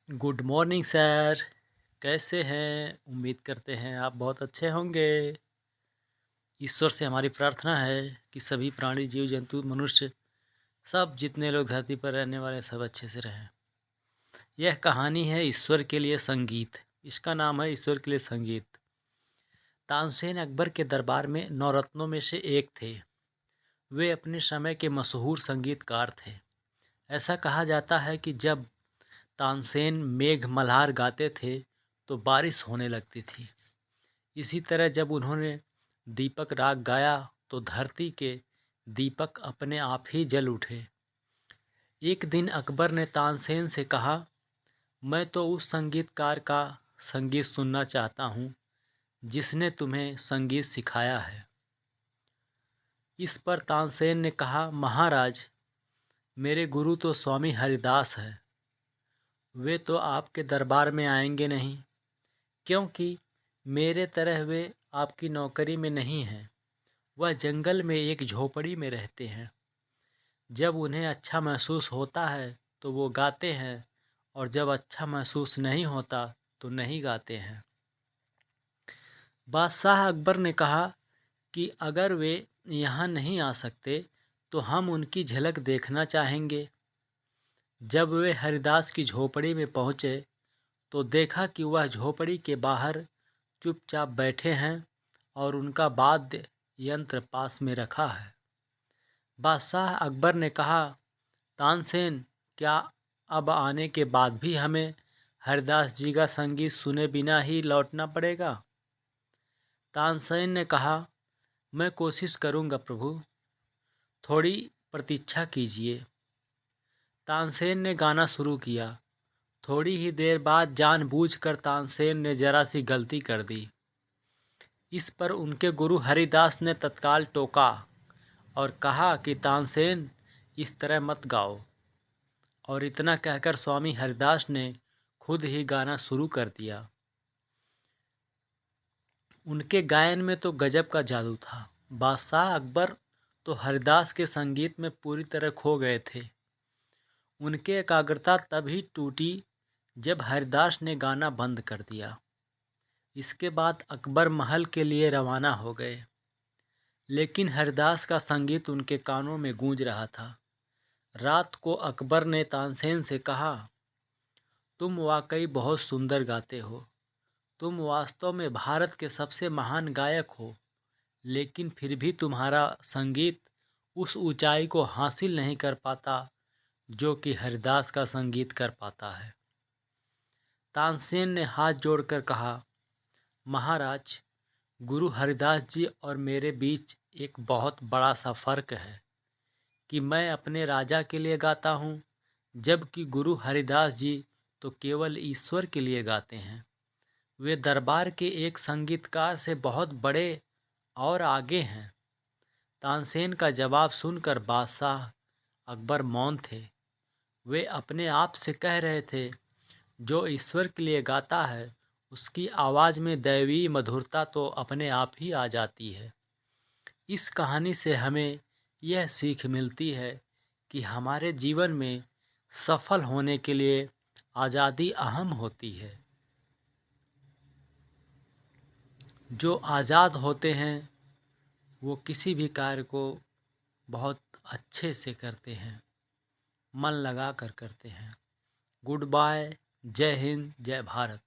Good morning sir. कैसे हैं? उम्मीद करते हैं आप बहुत अच्छे होंगे। ईश्वर से हमारी प्रार्थना है कि सभी प्राणी, जीव जंतु, मनुष्य, सब जितने लोग धरती पर रहने वाले सब अच्छे से रहें। यह कहानी है ईश्वर के लिए संगीत। इसका नाम है ईश्वर के लिए संगीत। तानसेन अकबर के दरबार में नौरत्नों में से एक थे। वे अपने समय के मशहूर संगीतकार थे। ऐसा कहा जाता है कि जब तानसेन मेघ मल्हार गाते थे तो बारिश होने लगती थी। इसी तरह जब उन्होंने दीपक राग गाया तो धरती के दीपक अपने आप ही जल उठे। एक दिन अकबर ने तानसेन से कहा, मैं तो उस संगीतकार का संगीत सुनना चाहता हूँ जिसने तुम्हें संगीत सिखाया है। इस पर तानसेन ने कहा, महाराज, मेरे गुरु तो स्वामी हरिदास है। वे तो आपके दरबार में आएंगे नहीं, क्योंकि मेरे तरह वे आपकी नौकरी में नहीं हैं। वह जंगल में एक झोपड़ी में रहते हैं। जब उन्हें अच्छा महसूस होता है तो वो गाते हैं, और जब अच्छा महसूस नहीं होता तो नहीं गाते हैं। बादशाह अकबर ने कहा कि अगर वे यहाँ नहीं आ सकते तो हम उनकी झलक देखना चाहेंगे। जब वे हरिदास की झोपड़ी में पहुँचे तो देखा कि वह झोपड़ी के बाहर चुपचाप बैठे हैं और उनका वाद्य यंत्र पास में रखा है। बादशाह अकबर ने कहा, तानसेन, क्या अब आने के बाद भी हमें हरिदास जी का संगीत सुने बिना ही लौटना पड़ेगा? तानसेन ने कहा, मैं कोशिश करूँगा प्रभु, थोड़ी प्रतीक्षा कीजिए। तानसेन ने गाना शुरू किया। थोड़ी ही देर बाद जानबूझकर तानसेन ने जरा सी गलती कर दी। इस पर उनके गुरु हरिदास ने तत्काल टोका और कहा कि तानसेन, इस तरह मत गाओ। और इतना कहकर स्वामी हरिदास ने खुद ही गाना शुरू कर दिया। उनके गायन में तो गजब का जादू था। बादशाह अकबर तो हरिदास के संगीत में पूरी तरह खो गए थे। उनकी एकाग्रता तभी टूटी जब हरिदास ने गाना बंद कर दिया। इसके बाद अकबर महल के लिए रवाना हो गए, लेकिन हरिदास का संगीत उनके कानों में गूंज रहा था। रात को अकबर ने तानसेन से कहा, तुम वाकई बहुत सुंदर गाते हो। तुम वास्तव में भारत के सबसे महान गायक हो, लेकिन फिर भी तुम्हारा संगीत उस ऊंचाई को हासिल नहीं कर पाता जो कि हरिदास का संगीत कर पाता है। तानसेन ने हाथ जोड़कर कहा, महाराज, गुरु हरिदास जी और मेरे बीच एक बहुत बड़ा सा फ़र्क है कि मैं अपने राजा के लिए गाता हूँ, जबकि गुरु हरिदास जी तो केवल ईश्वर के लिए गाते हैं। वे दरबार के एक संगीतकार से बहुत बड़े और आगे हैं। तानसेन का जवाब सुनकर बादशाह अकबर मौन थे। वे अपने आप से कह रहे थे, जो ईश्वर के लिए गाता है उसकी आवाज़ में दैवीय मधुरता तो अपने आप ही आ जाती है। इस कहानी से हमें यह सीख मिलती है कि हमारे जीवन में सफल होने के लिए आज़ादी अहम होती है। जो आज़ाद होते हैं वो किसी भी कार्य को बहुत अच्छे से करते हैं, मन लगा कर करते हैं। Goodbye. जय हिंद, जय भारत।